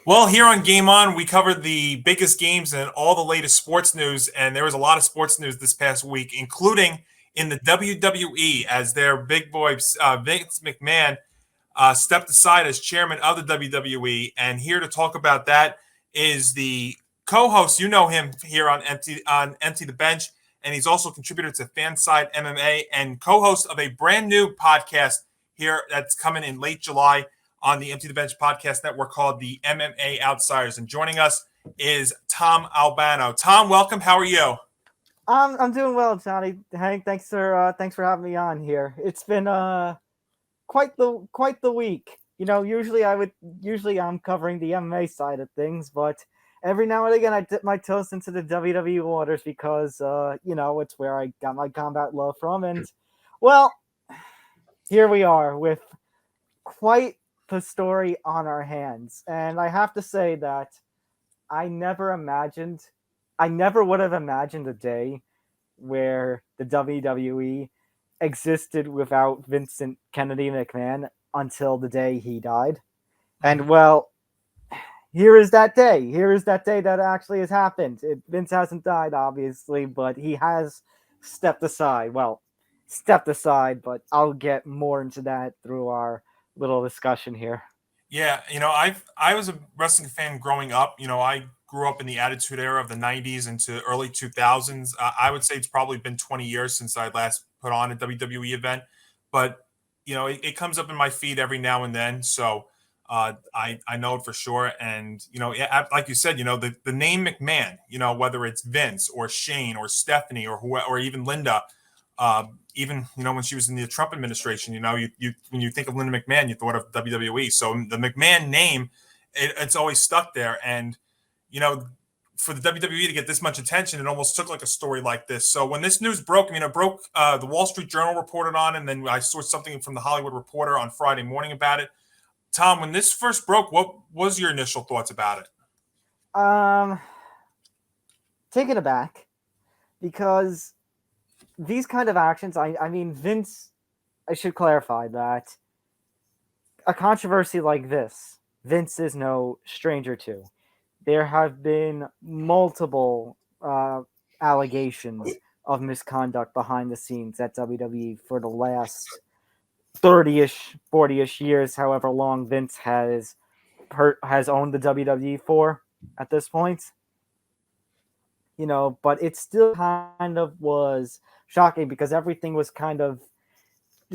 Well, here on Game On, we covered the biggest games and all the latest sports news, and there was a lot of sports news this past week, including in the WWE as their big boy Vince McMahon stepped aside as chairman of the WWE. And here to talk about that is the co-host. You know him here on Empty the Bench, and he's also a contributor to Fanside MMA and co-host of a brand new podcast here that's coming in late July on the Empty the Bench podcast network called the MMA Outsiders. And joining us is Tom Albano. Tom, welcome. How are you? I'm doing well, Johnny. Hank, thanks for having me on here. It's been quite the week. Usually I'm covering the MMA side of things, but every now and again I dip my toes into the WWE waters because it's where I got my combat love from, and well, here we are with quite the story on our hands. And I have to say that I never imagined, I never would have imagined a day where the WWE existed without Vincent Kennedy McMahon until the day he died. And well, here is that day. Here is that day that actually has happened. Vince hasn't died, obviously, but he has stepped aside. Well, stepped aside, but I'll get more into that through our little discussion here. Yeah, I was a wrestling fan growing up. I grew up in the Attitude Era of the '90s into early 2000s. I would say it's probably been 20 years since I last put on a WWE event, but it comes up in my feed every now and then. So I know it for sure. And yeah, like you said, the name McMahon. Whether it's Vince or Shane or Stephanie or even Linda. Even when she was in the Trump administration, you when you think of Linda McMahon, you thought of WWE. So the McMahon name, it's always stuck there. And you know, for the WWE to get this much attention, it almost took like a story like this. So when this news broke, it broke. The Wall Street Journal reported on, it, and then I saw something from the Hollywood Reporter on Friday morning about it. Tom, when this first broke, what was your initial thoughts about it? Um, Taken aback because these kind of actions, I mean, Vince, I should clarify that a controversy like this, Vince is no stranger to. There have been multiple allegations of misconduct behind the scenes at WWE for the last 30-ish, 40-ish years, however long Vince has owned the WWE for at this point. But it still kind of was shocking because everything was kind of,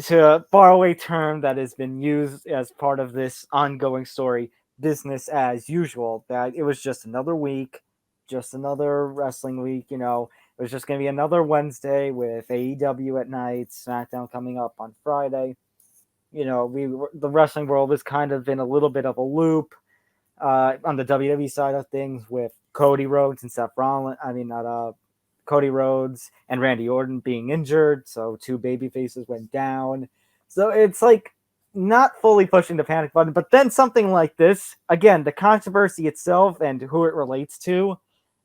to borrow a term that has been used as part of this ongoing story, business as usual. That it was just another week, just another wrestling week. It was just going to be another Wednesday with AEW at night, SmackDown coming up on Friday. The wrestling world was kind of in a little bit of a loop on the WWE side of things with Cody Rhodes and Seth Rollins. I mean, not Cody Rhodes and Randy Orton being injured, so two baby faces went down. So it's like not fully pushing the panic button, but then something like this, again, the controversy itself and who it relates to,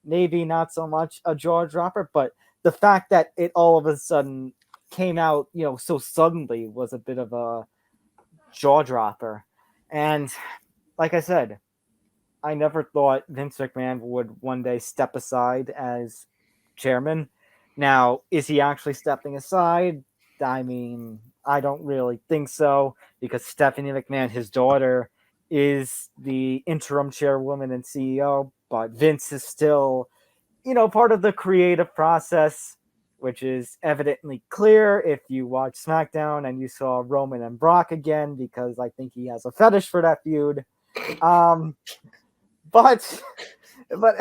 maybe not so much a jaw dropper, but the fact that it all of a sudden came out, so suddenly was a bit of a jaw dropper. And like I said, I never thought Vince McMahon would one day step aside as chairman. Now, is he actually stepping aside? I mean, I don't really think so because Stephanie McMahon, his daughter, is the interim chairwoman and CEO, but Vince is still, part of the creative process, which is evidently clear if you watch SmackDown and you saw Roman and Brock again, because I think he has a fetish for that feud. Um, but but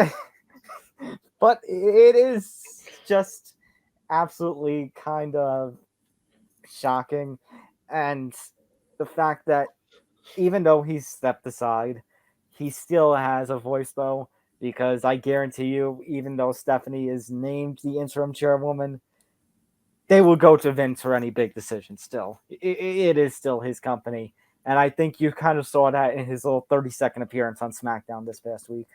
but it is just absolutely kind of shocking, and the fact that even though he's stepped aside, he still has a voice though, because I guarantee you, even though Stephanie is named the interim chairwoman, they will go to Vince for any big decision still. It is still his company, and I think you kind of saw that in his little 30-second appearance on SmackDown this past week.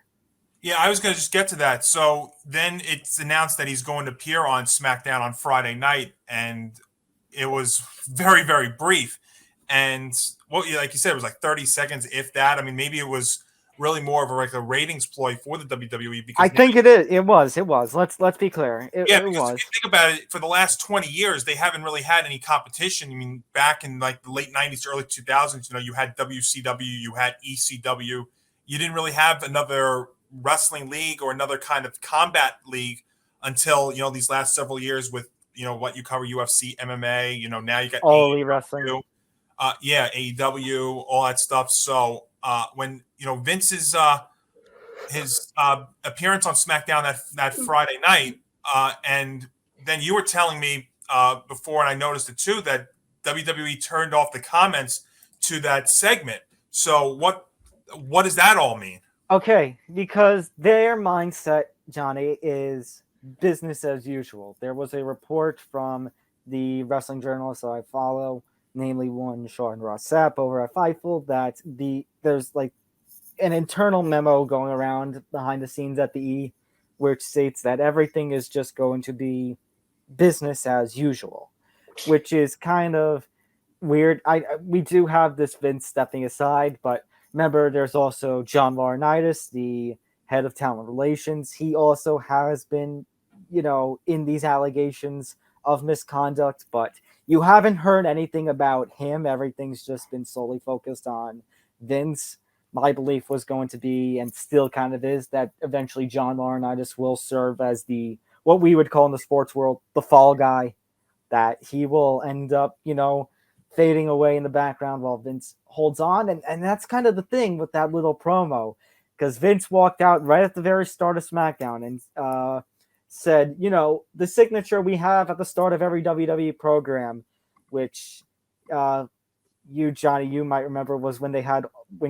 Yeah, I was going to just get to that. So then it's announced that he's going to appear on SmackDown on Friday night, and it was very, very brief. And like you said, it was like 30 seconds, if that. I mean, maybe it was really more of a ratings ploy for the WWE. Because I think it is. It was. Let's be clear. Yeah, It because if was. you think about it, for the last 20 years, they haven't really had any competition. I mean, back in like the late 90s, early 2000s, you had WCW, you had ECW. You didn't really have another wrestling league or another kind of combat league until, these last several years with, what you cover, UFC, MMA, now you got All Elite Wrestling. AEW, all that stuff. So when, Vince's his appearance on SmackDown that Friday night, and then you were telling me before, and I noticed it too, that WWE turned off the comments to that segment. So what does that all mean? Okay, because their mindset, Johnny, is business as usual. There was a report from the wrestling journalists that I follow, namely one Sean Ross Sapp over at Fightful, that there's like an internal memo going around behind the scenes at the E, which states that everything is just going to be business as usual, which is kind of weird. We do have this Vince stepping aside, but remember, there's also John Laurinaitis, the head of talent relations. He also has been, in these allegations of misconduct, but you haven't heard anything about him. Everything's just been solely focused on Vince. My belief was going to be, and still kind of is, that eventually John Laurinaitis will serve as what we would call in the sports world, the fall guy, that he will end up, fading away in the background while Vince holds on. And that's kind of the thing with that little promo, because Vince walked out right at the very start of SmackDown and said, the signature we have at the start of every WWE program, which you, Johnny, you might remember, was when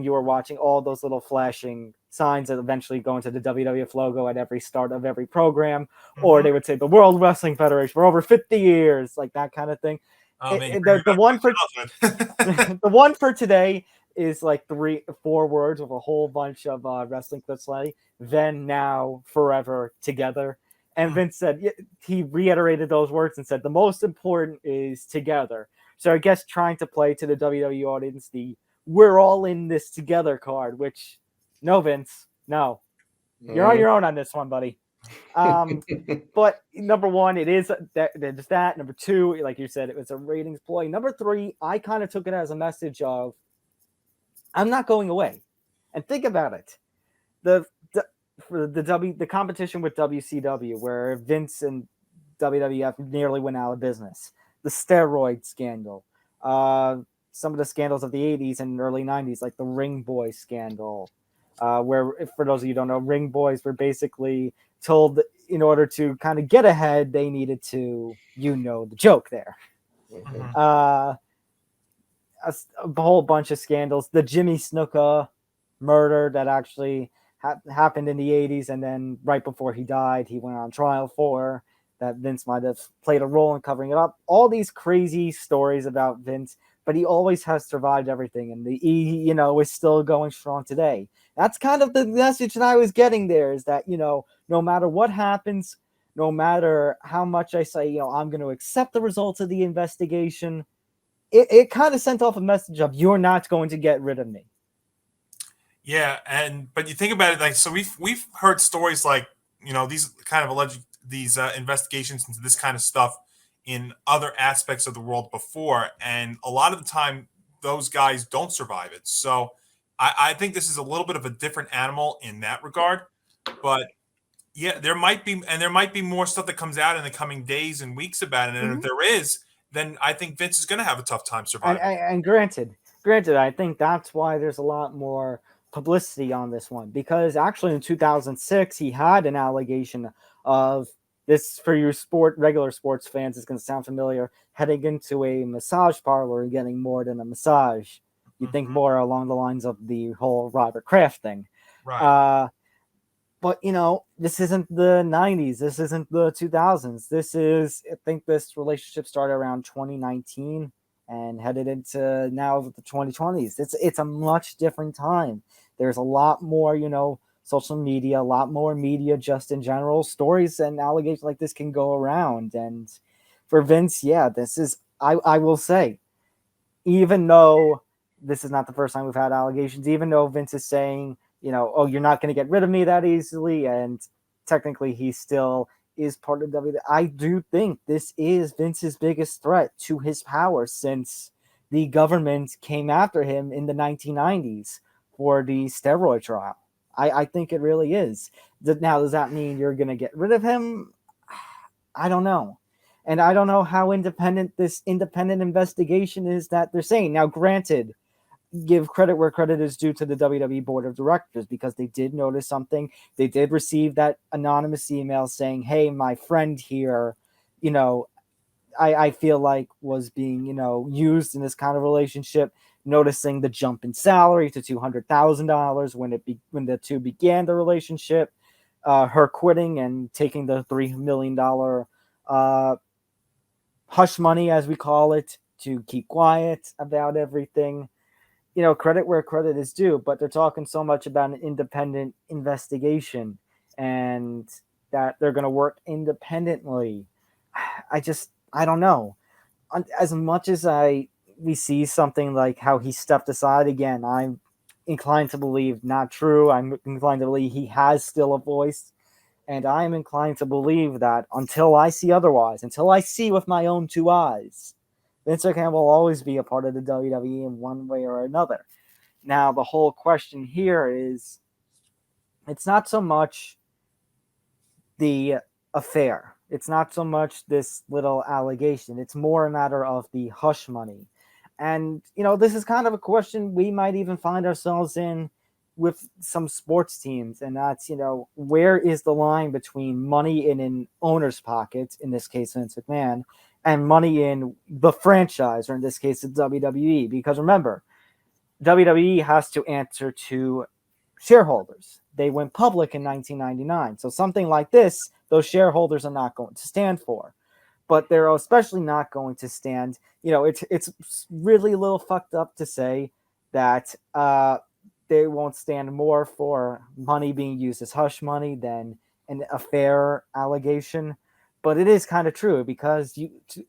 you were watching all those little flashing signs that eventually go into the WWF logo at every start of every program, or they would say the World Wrestling Federation for over 50 years, like that kind of thing. The one for the one for today is like 3-4 words with a whole bunch of wrestling clips, like then, now, forever, together. And Vince said, he reiterated those words and said the most important is together. So I guess trying to play to the WWE audience the "we're all in this together" card, which, no, Vince, no, you're on your own on this one, buddy. But number one, it is that. Number two, like you said, it was a ratings ploy. Number three, I kind of took it as a message of, I'm not going away. And think about it. The competition with WCW, where Vince and WWF nearly went out of business. The steroid scandal. Some of the scandals of the 80s and early 90s, like the Ring Boy scandal, where, for those of you who don't know, Ring Boys were basically told that in order to kind of get ahead, they needed to, the joke there. A whole bunch of scandals. The Jimmy Snuka murder that actually happened in the 80s, and then right before he died, he went on trial for, that Vince might have played a role in covering it up. All these crazy stories about Vince, but he always has survived everything, and the E, is still going strong today. That's kind of the message that I was getting there, is that, no matter what happens, no matter how much I say, I'm going to accept the results of the investigation, it kind of sent off a message of, you're not going to get rid of me. Yeah, but you think about it, like, so we've heard stories like, these kind of alleged investigations into this kind of stuff in other aspects of the world before, and a lot of the time those guys don't survive it. So I think this is a little bit of a different animal in that regard. But yeah, there might be more stuff that comes out in the coming days and weeks about it. And if there is, then I think Vince is going to have a tough time surviving. And granted, I think that's why there's a lot more publicity on this one, because actually in 2006 he had an allegation of this, for your regular sports fans, is going to sound familiar, heading into a massage parlor and getting more than a massage. You think more along the lines of the whole Robert Kraft thing, right? But this isn't the 90s, this isn't the 2000s. I think this relationship started around 2019 and headed into now the 2020s. It's a much different time. There's a lot more, social media, a lot more media just in general. Stories and allegations like this can go around. And for Vince, this is, I will say, even though this is not the first time we've had allegations, even though Vince is saying, oh, you're not going to get rid of me that easily. And technically he still is part of WWE. I do think this is Vince's biggest threat to his power since the government came after him in the 1990s for the steroid trial. I think it really is. Now, does that mean you're going to get rid of him? I don't know. And I don't know how independent this independent investigation is that they're saying. Now, granted, give credit where credit is due to the WWE Board of Directors because they did notice something. They did receive that anonymous email saying, hey, my friend here, I feel like was being, used in this kind of relationship, noticing the jump in salary to $200,000 when the two began the relationship, her quitting and taking the $3 million hush money, as we call it, to keep quiet about everything. Credit where credit is due, but they're talking so much about an independent investigation and that they're going to work independently. I don't know. As much as we see something like how he stepped aside again, I'm inclined to believe not true. I'm inclined to believe he has still a voice. And I'm inclined to believe that until I see otherwise, until I see with my own two eyes, Vince McMahon will always be a part of the WWE in one way or another. Now, the whole question here is, it's not so much the affair. It's not so much this little allegation. It's more a matter of the hush money. And, this is kind of a question we might even find ourselves in with some sports teams. And that's, where is the line between money in an owner's pocket, in this case, Vince McMahon, and money in the franchise, or in this case, the WWE? Because remember, WWE has to answer to shareholders. They went public in 1999. So something like this, those shareholders are not going to stand for. But they're especially not going to stand, it's really a little fucked up to say that they won't stand more for money being used as hush money than an affair allegation. But it is kind of true because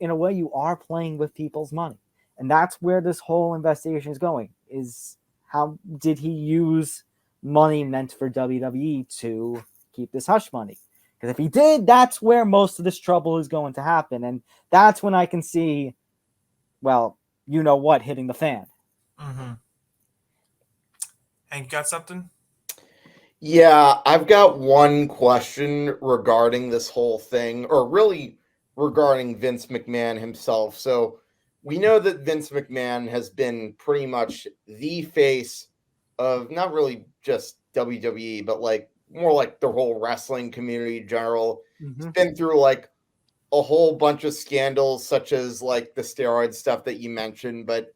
in a way, you are playing with people's money. And that's where this whole investigation is going, is how did he use money meant for WWE to keep this hush money? Because if he did, that's where most of this trouble is going to happen. And that's when I can see, well, hitting the fan. Mm-hmm. Hank, got something? Yeah, I've got one question regarding this whole thing, or really regarding Vince McMahon himself. So we know that Vince McMahon has been pretty much the face of not really just WWE, but more like the whole wrestling community in general. Mm-hmm. He's been through a whole bunch of scandals, such as the steroid stuff that you mentioned. But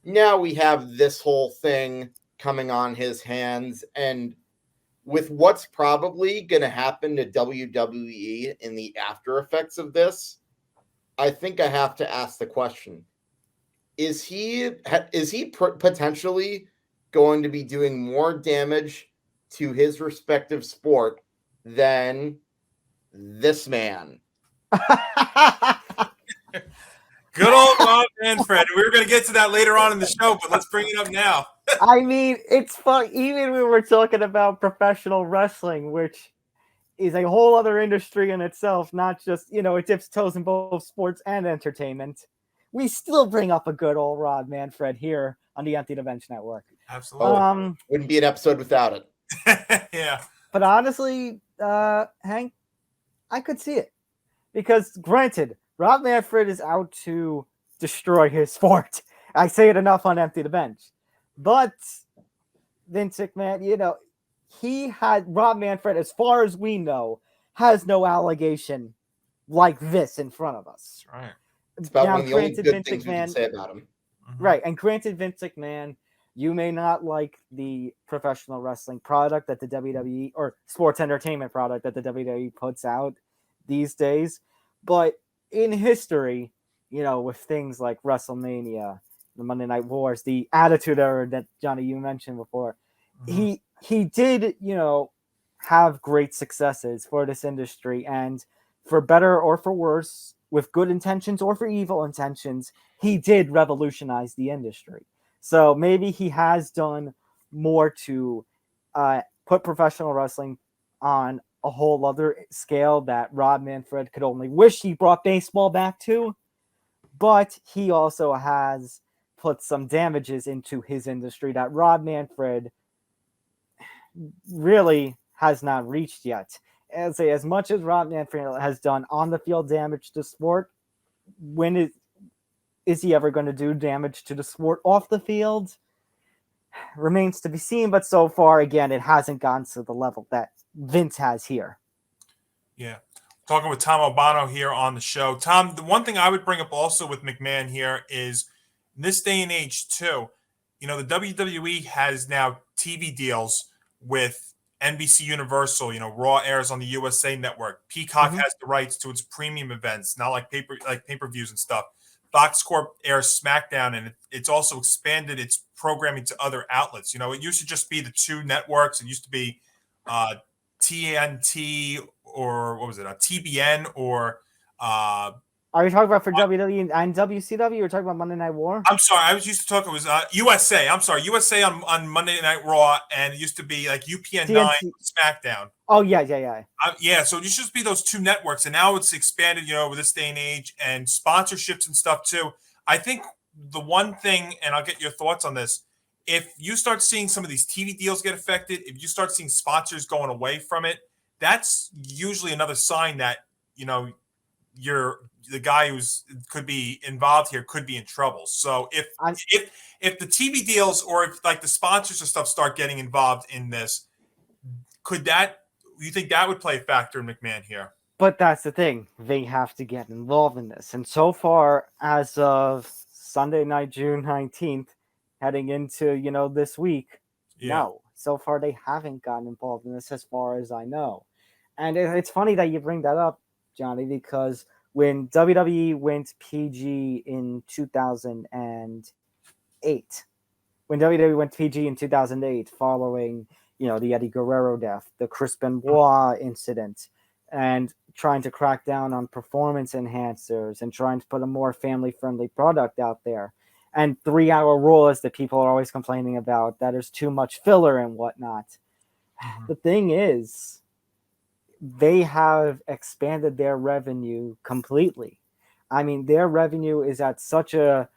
now we have this whole thing coming on his hands, and with what's probably going to happen to WWE in the after effects of this, I think I have to ask the question: Is he potentially going to be doing more damage to his respective sport than this man? Good old Rob Manfred. We were going to get to that later on in the show, but let's bring it up now. I mean, it's fun. Even when we're talking about professional wrestling, which is a whole other industry in itself, not just, it dips toes in both sports and entertainment. We still bring up a good old Rob Manfred here on the Empty the Bench Network. Absolutely. Wouldn't be an episode without it. Yeah. But honestly, Hank, I could see it. Because granted, Rob Manfred is out to destroy his sport. I say it enough on Empty the Bench. But Vince McMahon, Rob Manfred, as far as we know, has no allegation like this in front of us. That's right. It's about one of the only good things we can say about him. Mm-hmm. Right. And granted, Vince McMahon, you may not like the professional wrestling product that the WWE, or sports entertainment product that the WWE puts out these days. But in history, with things like WrestleMania, the Monday Night Wars, the Attitude Era that Johnny, you mentioned before, mm-hmm. he did, have great successes for this industry, and for better or for worse, with good intentions or for evil intentions, he did revolutionize the industry. So maybe he has done more to put professional wrestling on a whole other scale that Rob Manfred could only wish he brought baseball back to. But he also has put some damages into his industry that Rob Manfred really has not reached yet. As much as Rob Manfred has done on the field damage to sport, when is he ever going to do damage to the sport off the field? Remains to be seen, but so far, again, it hasn't gotten to the level that Vince has here. Yeah. Talking with Tom Albano here on the show. Tom, the one thing I would bring up also with McMahon here is in this day and age too, the WWE has now TV deals with NBC Universal. Raw airs on the USA Network. Peacock has the rights to its premium events, not like pay-per-views and stuff. Fox Corp airs SmackDown, and it's also expanded its programming to other outlets. It used to just be the two networks. It used to be TNT or what was it? TBN or are you talking about for WWE and WCW? You're talking about Monday Night War? I'm sorry, I was used to talk. It was USA. I'm sorry, USA on Monday Night Raw, and it used to be like UPN 9 SmackDown. Oh yeah. Yeah. So it used to be those two networks, and now it's expanded. With this day and age, and sponsorships and stuff too. I think the one thing, and I'll get your thoughts on this. If you start seeing some of these TV deals get affected, if you start seeing sponsors going away from it, that's usually another sign that the guy who's could be involved here could be in trouble. So if the TV deals or if like the sponsors and stuff start getting involved in this, you think that would play a factor in McMahon here? But that's the thing. They have to get involved in this. And so far, as of Sunday night, June 19th, heading into, this week, no. So far, they haven't gotten involved in this as far as I know. And it's funny that you bring that up, Johnny, because when WWE went PG in 2008, following, the Eddie Guerrero death, the Chris Benoit incident, and trying to crack down on performance enhancers and trying to put a more family-friendly product out there, and 3-hour rules that people are always complaining about, that there's too much filler and whatnot. The thing is, they have expanded their revenue completely. I mean, their revenue is at such a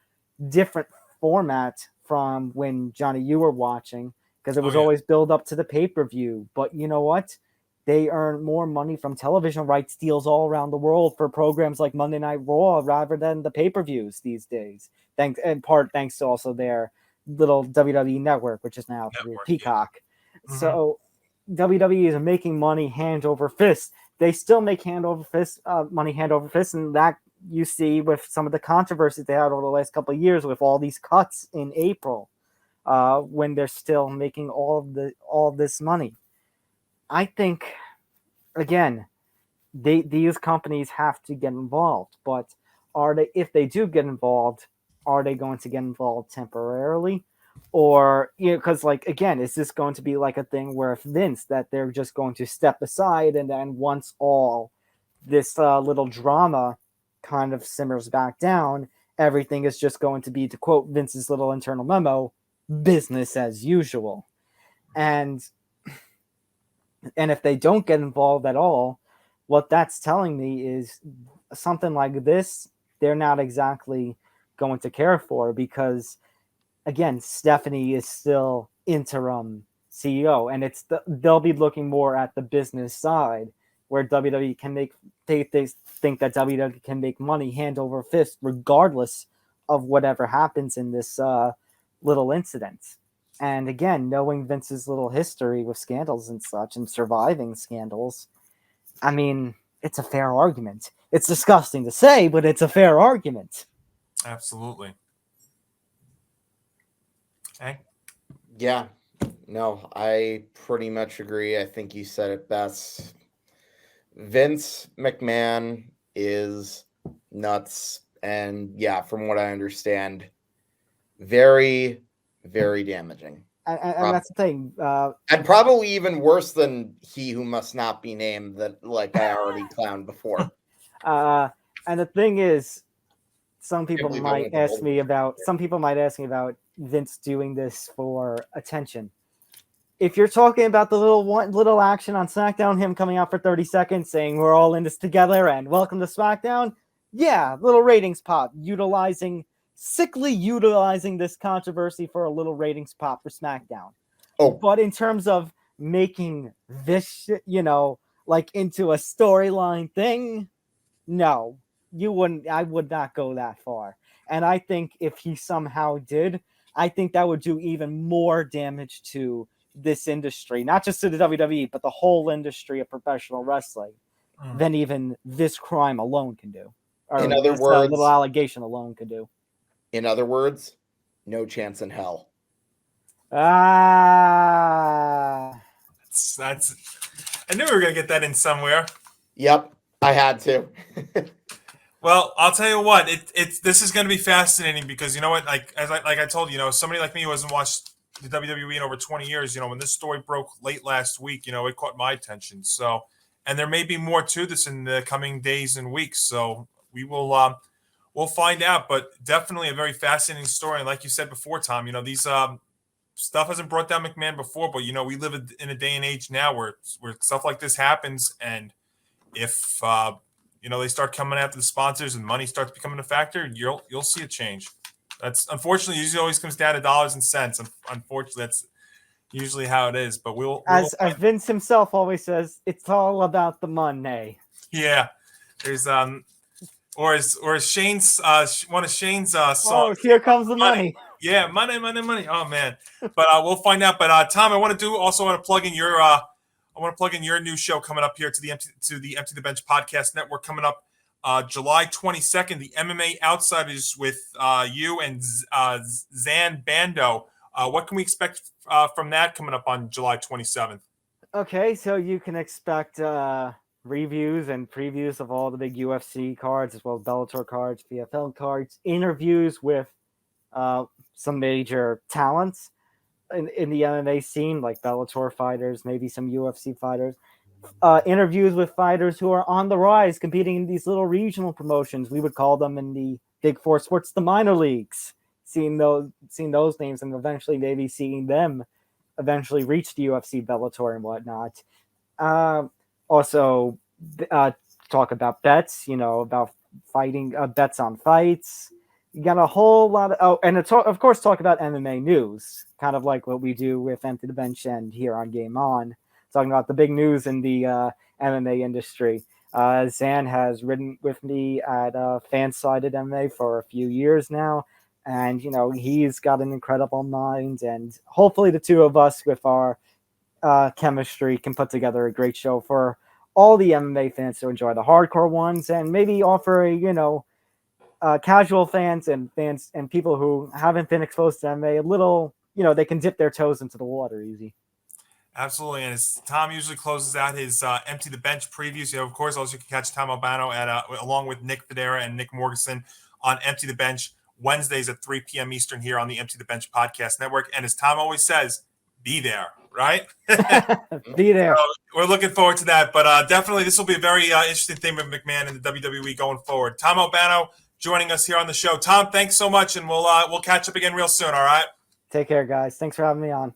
different format from when, Johnny, you were watching, because it was always build up to the pay-per-view. But you know what? They earn more money from television rights deals all around the world for programs like Monday Night Raw rather than the pay-per-views these days. Thanks to also their little WWE network, which is now Peacock. Yeah. So WWE is making money hand over fist. They still make money hand over fist, and that you see with some of the controversies they had over the last couple of years with all these cuts in April, when they're still making all of this money. I think, again, these companies have to get involved, but if they do get involved, are they going to get involved temporarily? Or, because again, is this going to be like a thing where if Vince, that they're just going to step aside, and then once all this little drama kind of simmers back down, everything is just going to be, to quote Vince's little internal memo, business as usual. And if they don't get involved at all, what that's telling me is something like this, they're not exactly going to care for, because again, Stephanie is still interim CEO, and they'll be looking more at the business side, where WWE can they think that WWE can make money hand over fist regardless of whatever happens in this little incident. And again, knowing Vince's little history with scandals and such, and surviving scandals, I mean, it's a fair argument. It's disgusting to say, but it's a fair argument. Absolutely. Okay. Yeah. No, I pretty much agree. I think you said it best. Vince McMahon is nuts. And yeah, from what I understand, very, very damaging. And that's the thing. And probably even worse than He Who Must Not Be Named, that I already clowned before. And the thing is, some people might ask me about Vince doing this for attention. if you're talking about the little action on SmackDown, him coming out for 30 seconds saying we're all in this together and welcome to SmackDown, yeah, little ratings pop, sickly utilizing this controversy for a little ratings pop for SmackDown. Oh, but in terms of making this, like into a storyline thing, no, you wouldn't. I would not go that far. And I think if he somehow did, I think that would do even more damage to this industry, not just to the WWE, but the whole industry of professional wrestling, than even this crime alone can do. Or in other this, words, little allegation alone can do. In other words, no chance in hell. That's. I knew we were gonna get that in somewhere. Yep, I had to. Well, I'll tell you what. This is going to be fascinating because you know what? Like I told you, somebody like me who hasn't watched the WWE in over 20 years, when this story broke late last week, it caught my attention. So, and there may be more to this in the coming days and weeks. So we will we'll find out. But definitely a very fascinating story. And like you said before, Tom, these stuff hasn't brought down McMahon before, but we live in a day and age now where stuff like this happens, and if they start coming after the sponsors and money starts becoming a factor, you'll see a change. That's unfortunately usually always comes down to dollars and cents. Unfortunately, that's usually how it is. But as Vince himself always says, it's all about the money. Yeah, there's or as Shane's one of Shane's songs. Oh, here comes the money. Yeah, money. Oh man, but we'll find out. But Tom, I want to plug in your new show coming up here to the Empty the Bench podcast network coming up July 22nd, the MMA Outsiders with you and Zan Bando. What can we expect from that coming up on July 27th? Okay, so you can expect reviews and previews of all the big UFC cards, as well as Bellator cards, PFL cards, interviews with some major talents in the MMA scene, like Bellator fighters, maybe some UFC fighters, interviews with fighters who are on the rise, competing in these little regional promotions. We would call them in the Big Four sports the minor leagues. Seeing those names and eventually maybe seeing them eventually reach the UFC, Bellator, and whatnot. Also, talk about bets. About fighting, bets on fights. You got a whole lot of and of course talk about MMA news, kind of like what we do with Empty the Bench and here on Game On, talking about the big news in the MMA industry. Zan has ridden with me at Fansided MMA for a few years now, and he's got an incredible mind, and hopefully the two of us with our chemistry can put together a great show for all the MMA fans to enjoy, the hardcore ones, and maybe offer a casual fans and people who haven't been exposed to MMA a little, they can dip their toes into the water easy. Absolutely. And as Tom usually closes out his Empty the Bench previews, of course, also you can catch Tom Albano along with Nick Federa and Nick Morganson on Empty the Bench Wednesdays at 3 p.m. Eastern here on the Empty the Bench podcast network. And as Tom always says, be there, right? Be there. So we're looking forward to that. But definitely this will be a very interesting thing with McMahon and the WWE going forward. Tom Albano joining us here on the show. Tom, thanks so much, and we'll catch up again real soon, all right? Take care, guys. Thanks for having me on.